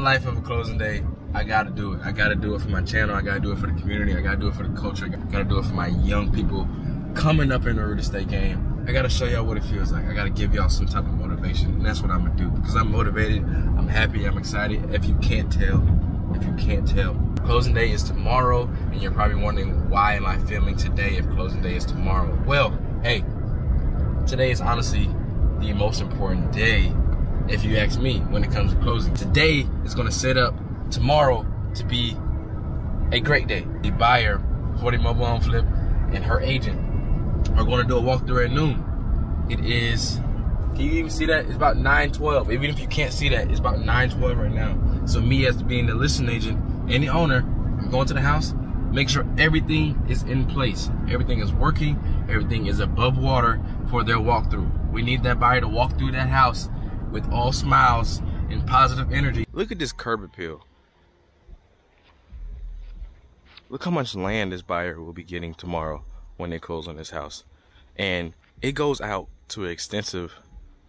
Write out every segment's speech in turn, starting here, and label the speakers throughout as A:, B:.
A: life of a closing day, I gotta do it. I gotta do it for my channel. I gotta do it for the community. I gotta do it for the culture. I gotta do it for my young people coming up in the Rudy State game. I gotta show y'all what it feels like. I gotta give y'all some type of motivation, and that's what I'm gonna do because I'm motivated. I'm happy. I'm excited. If you can't tell, closing day is tomorrow, and you're probably wondering why am I filming today if closing day is tomorrow? Well, hey, today is honestly the most important day, if you ask me, when it comes to closing. Today is gonna set up tomorrow to be a great day. The buyer, 40 Mobile Home Flip, and her agent are gonna do a walkthrough at noon. It is, can you even see that? It's about 9:12. Even if you can't see that, it's about 9:12 right now. So me as being the listing agent and the owner, I'm going to the house, make sure everything is in place. Everything is working, everything is above water for their walkthrough. We need that buyer to walk through that house with all smiles and positive energy. Look at this curb appeal. Look how much land this buyer will be getting tomorrow when they close on this house. And it goes out to an extensive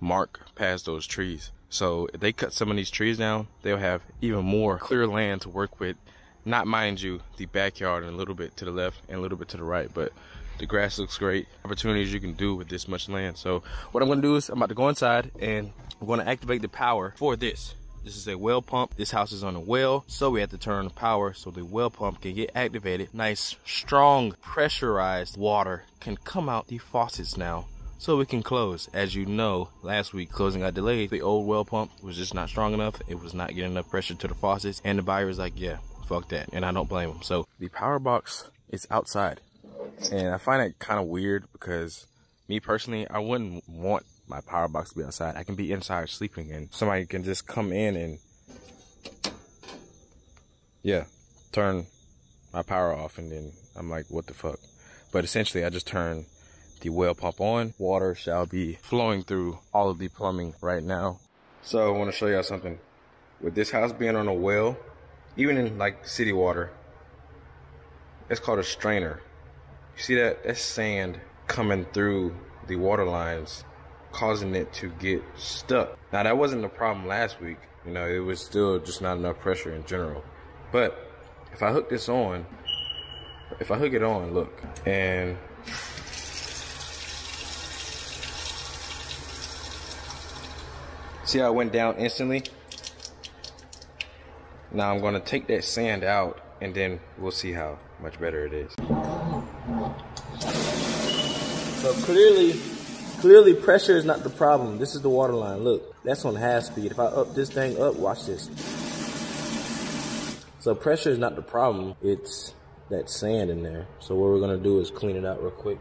A: mark past those trees. So if they cut some of these trees down, they'll have even more clear land to work with. Not, mind you, the backyard and a little bit to the left and a little bit to the right, but the grass looks great. Opportunities you can do with this much land. So what I'm gonna do is I'm about to go inside and I'm gonna activate the power for this. This is a well pump. This house is on a well, so we have to turn the power so the well pump can get activated. Nice, strong, pressurized water can come out the faucets now, so we can close. As you know, last week closing got delayed. The old well pump was just not strong enough. It was not getting enough pressure to the faucets, and the buyer was like, yeah, fuck that, and I don't blame him. So the power box is outside, and I find it kind of weird because me personally, I wouldn't want my power box to be outside. I can be inside sleeping and somebody can just come in and, yeah, turn my power off, and then I'm like, what the fuck? But essentially, I just turn the well pump on. Water shall be flowing through all of the plumbing right now. So I want to show y'all something. With this house being on a well, even in like city water, it's called a strainer. You see that? That's sand coming through the water lines, causing it to get stuck. Now that wasn't the problem last week. You know, it was still just not enough pressure in general. But if I hook this on, if I hook it on, look, and see how it went down instantly? Now I'm gonna take that sand out and then we'll see how much better it is. So clearly pressure is not the problem. This is the water line. Look, that's on half speed. If I up this thing up, watch this. So pressure is not the problem. It's that sand in there. So what we're gonna do is clean it out real quick.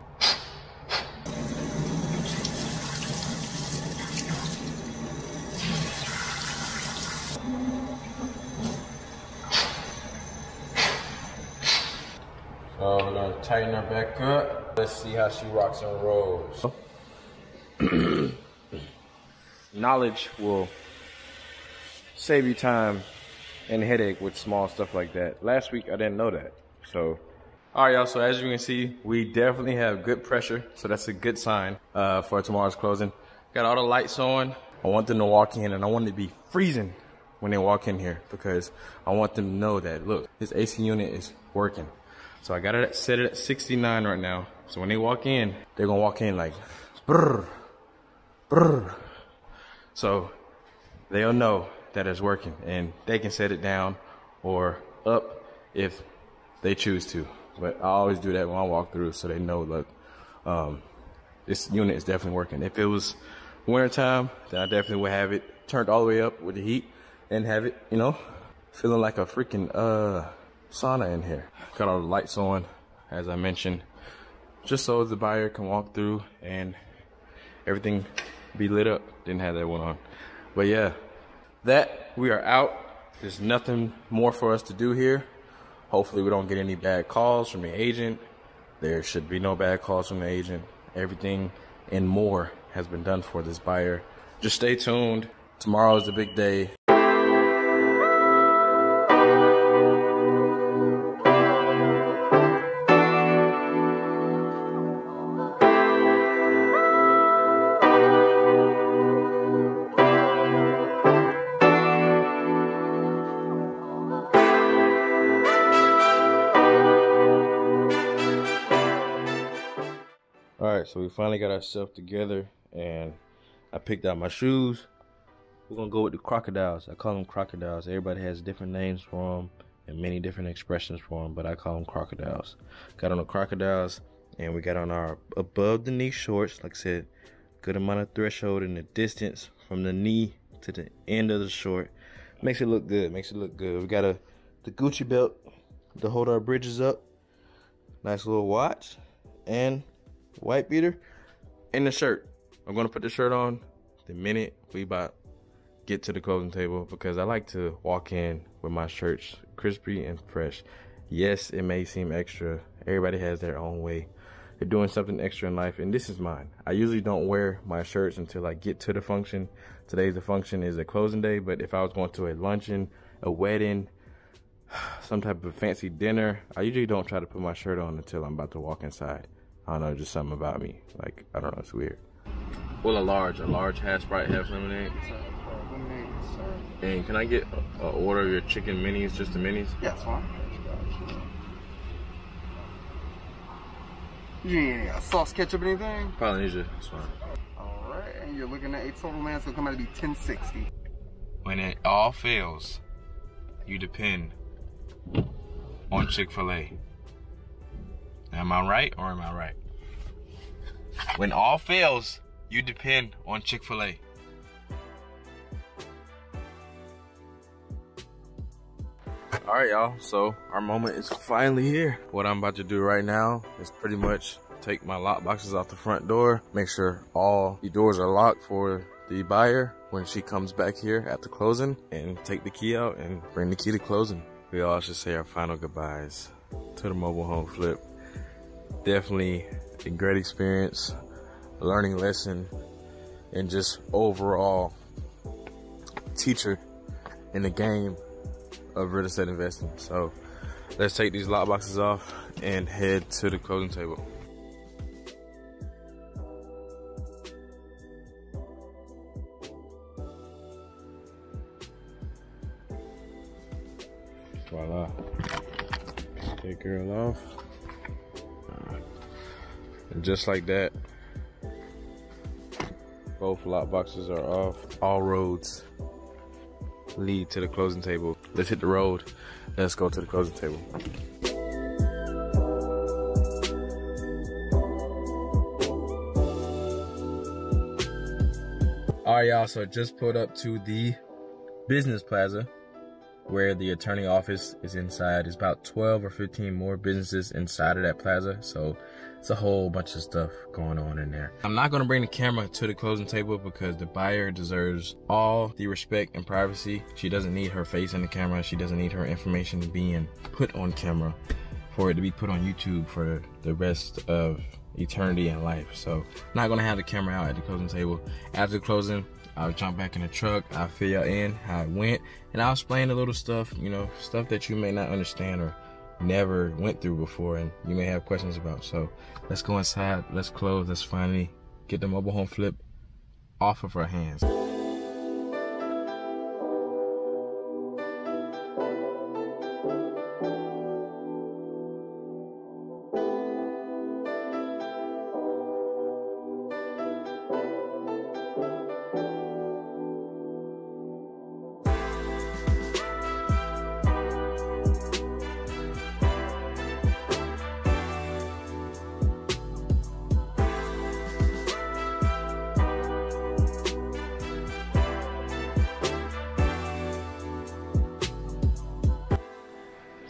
A: So we're gonna tighten her back up. Let's see how she rocks and rolls. Knowledge will save you time and headache with small stuff like that. Last week I didn't know that. So, all right, y'all. So as you can see, we definitely have good pressure. So that's a good sign for tomorrow's closing. Got all the lights on. I want them to walk in, and I want it to be freezing when they walk in here because I want them to know that, look, this AC unit is working. So I got it set it at 69 right now. So when they walk in, they're gonna walk in like, brrr, brrr. So they'll know that it's working, and they can set it down or up if they choose to. But I always do that when I walk through so they know, look, this unit is definitely working. If it was winter time, then I definitely would have it turned all the way up with the heat and have it, you know, feeling like a freaking sauna in here. Got all the lights on, as I mentioned, just so the buyer can walk through and everything be lit up. Didn't have that one on. But yeah, that we are out. There's nothing more for us to do here. Hopefully we don't get any bad calls from the agent. There should be no bad calls from the agent. Everything and more has been done for this buyer. Just stay tuned. Tomorrow is the big day. All right, so we finally got ourselves together, and I picked out my shoes. We're gonna go with the crocodiles. I call them crocodiles. Everybody has different names for them and many different expressions for them, but I call them crocodiles. Got on the crocodiles, and we got on our above the knee shorts. Like I said, good amount of threshold in the distance from the knee to the end of the short. Makes it look good. Makes it look good. We got the Gucci belt to hold our bridges up. Nice little watch and white beater and the shirt. I'm gonna put the shirt on the minute we about get to the closing table, because I like to walk in with my shirts crispy and fresh. Yes, it may seem extra. Everybody has their own way. They're doing something extra in life, and this is mine. I usually don't wear my shirts until I get to the function. Today's the function is a closing day, but if I was going to a luncheon, a wedding, some type of fancy dinner, I usually don't try to put my shirt on until I'm about to walk inside. I don't know, just something about me. Like, I don't know, it's weird. Well, a large half Sprite, half lemonade.
B: Lemonade, sir.
A: And can I get an order of your chicken minis, just the minis?
B: Yeah, that's fine. You need any sauce, ketchup, anything?
A: Polynesia, that's fine.
B: Alright, and you're looking at a total, man, it's gonna come out to be $10.60.
A: When it all fails, you depend on Chick-fil-A. Am I right or am I right? When all fails, you depend on Chick-fil-A. All right, y'all, so our moment is finally here. What I'm about to do right now is pretty much take my lock boxes off the front door, make sure all the doors are locked for the buyer when she comes back here at the closing, and take the key out and bring the key to closing. We all should say our final goodbyes to the mobile home flip. Definitely a great experience, a learning lesson, and just overall teacher in the game of real estate investing. So let's take these lock boxes off and head to the closing table. Voila. Take girl off. And just like that, both lock boxes are off. All roads lead to the closing table. Let's hit the road. Let's go to the closing table. All right, y'all, so just pulled up to the business plaza where the attorney office is inside. There's about 12 or 15 more businesses inside of that plaza, so it's a whole bunch of stuff going on in there. I'm not gonna bring the camera to the closing table because the buyer deserves all the respect and privacy. She doesn't need her face in the camera. She doesn't need her information being put on camera for it to be put on YouTube for the rest of eternity and life. So I'm not gonna have the camera out at the closing table. After the closing, I'll jump back in the truck, I'll fill y'all in how it went, and I'll explain the little stuff, you know, stuff that you may not understand or never went through before and you may have questions about. So let's go inside, let's close, let's finally get the mobile home flip off of our hands.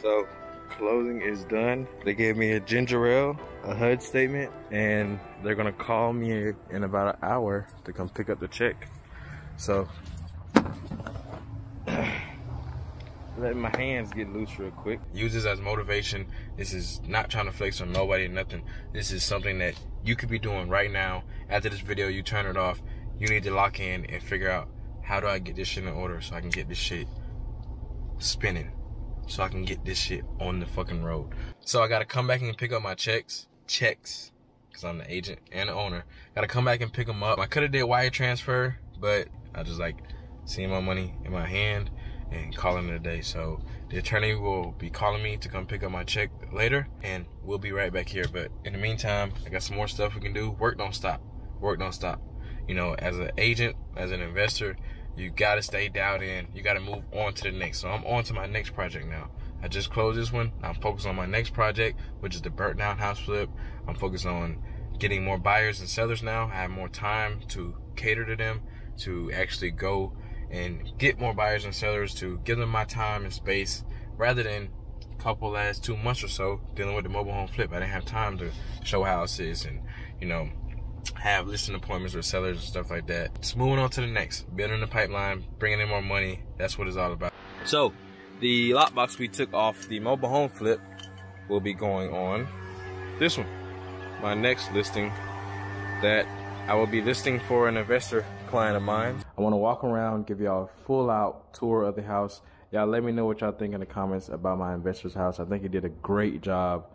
A: So closing is done. They gave me a ginger ale, a HUD statement, and they're gonna call me in about an hour to come pick up the check. So letting my hands get loose real quick. Use this as motivation. This is not trying to flex on nobody, nothing. This is something that you could be doing right now. After this video, you turn it off. You need to lock in and figure out, how do I get this shit in order so I can get this shit spinning, so I can get this shit on the fucking road. So I gotta come back and pick up my checks, because I'm the agent and the owner. Gotta come back and pick them up. I could've did wire transfer, but I just like seeing my money in my hand and calling it a day. So the attorney will be calling me to come pick up my check later, and we'll be right back here. But in the meantime, I got some more stuff we can do. Work don't stop. Work don't stop. You know, as an agent, as an investor, you gotta stay dialed in. You gotta move on to the next. So I'm on to my next project now. I just closed this one. I'm focused on my next project, which is the burnt down house flip. I'm focused on getting more buyers and sellers now. I have more time to cater to them, to actually go and get more buyers and sellers, to give them my time and space, rather than a couple last 2 months or so dealing with the mobile home flip. I didn't have time to show houses and, you know, have listing appointments with sellers and stuff like that. Just moving on to the next, building the pipeline, bringing in more money. That's what it's all about. So the lockbox we took off the mobile home flip will be going on this one, my next listing that I will be listing for an investor client of mine. I want to walk around, give y'all a full out tour of the house. Y'all let me know what y'all think in the comments about my investor's house. I think he did a great job,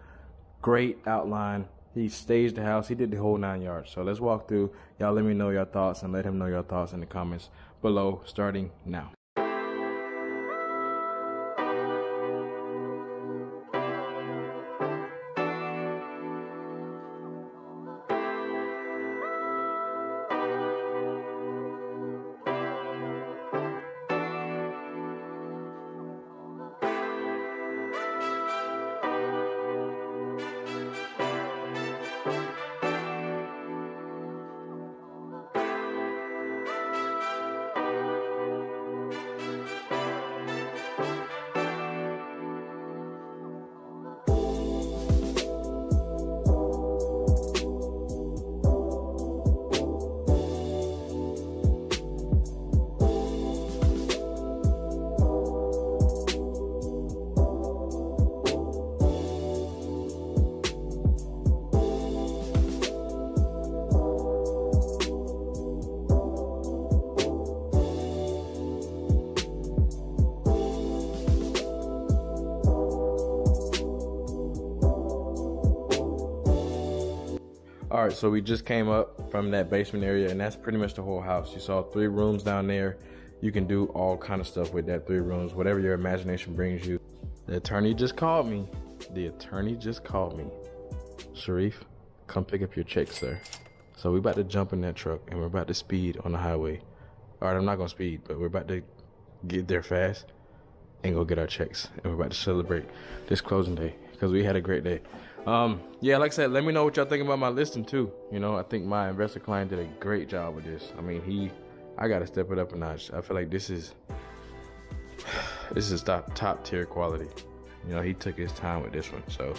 A: great outline. He staged the house. He did the whole 9 yards. So let's walk through. Y'all let me know your thoughts and let him know your thoughts in the comments below, starting now. All right, so we just came up from that basement area, and that's pretty much the whole house. You saw 3 rooms down there. You can do all kind of stuff with that 3 rooms, whatever your imagination brings you. The attorney just called me. Sharif, come pick up your check, sir. So we're about to jump in that truck, and we're about to speed on the highway. All right, I'm not gonna speed, but we're about to get there fast and go get our checks. And we're about to celebrate this closing day because we had a great day. Yeah, like I said, let me know what y'all think about my listing too. You know, I think my investor client did a great job with this. I mean, I gotta step it up a notch. I feel like this is top tier quality. You know, he took his time with this one, so.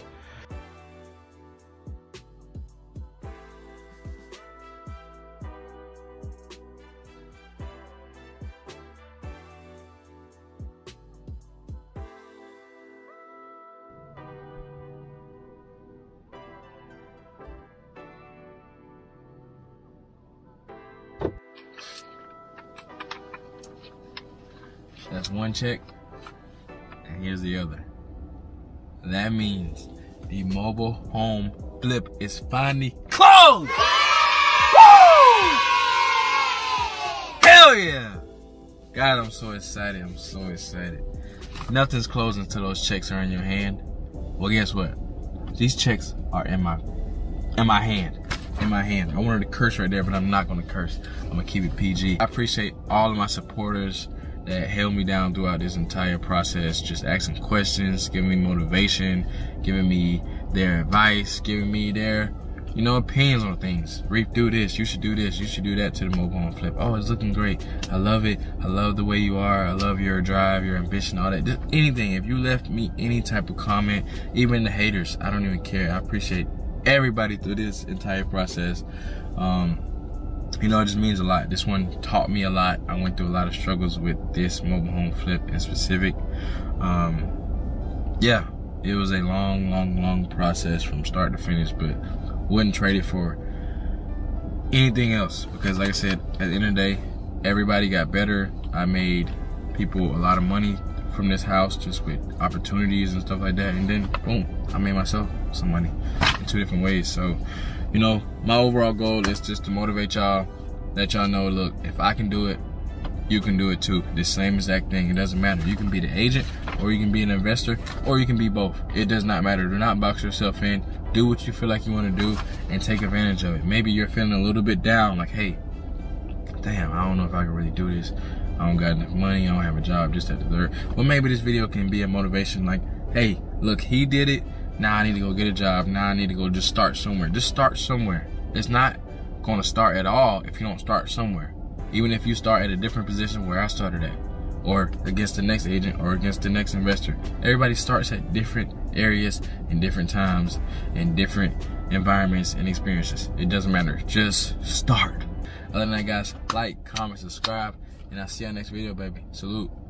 A: That's one check, and here's the other. That means the mobile home flip is finally closed! Woo! Hell yeah! God, I'm so excited, I'm so excited. Nothing's closing until those checks are in your hand. Well, guess what? These checks are in my hand. I wanted to curse right there, but I'm not gonna curse. I'm gonna keep it PG. I appreciate all of my supporters that held me down throughout this entire process, just asking questions, giving me motivation, giving me their advice, giving me their, you know, opinions on things. Reef, do this, you should do this, you should do that to the mobile home flip. Oh, it's looking great. I love it. I love the way you are. I love your drive, your ambition, all that. Just anything. If you left me any type of comment, even the haters, I don't even care. I appreciate everybody through this entire process. You know, it just means a lot. This one taught me a lot. I went through a lot of struggles with this mobile home flip in specific. Yeah, it was a long process from start to finish, but wouldn't trade it for anything else, because like I said, at the end of the day, everybody got better. I made people a lot of money from this house just with opportunities and stuff like that, and then boom, I made myself some money in 2 different ways. So, you know, my overall goal is just to motivate y'all, let y'all know, look, if I can do it, you can do it too. The same exact thing. It doesn't matter. You can be the agent, or you can be an investor, or you can be both. It does not matter. Do not box yourself in. Do what you feel like you want to do and take advantage of it. Maybe you're feeling a little bit down, like, hey, damn, I don't know if I can really do this. I don't got enough money. I don't have a job, just at the third. Well, maybe this video can be a motivation, like, hey, look, he did it. Now I need to go get a job. Now I need to go just start somewhere. Just start somewhere. It's not going to start at all if you don't start somewhere. Even if you start at a different position where I started at, or against the next agent, or against the next investor. Everybody starts at different areas and different times and different environments and experiences. It doesn't matter. Just start. Other than that, guys, like, comment, subscribe, and I'll see you on next video, baby. Salute.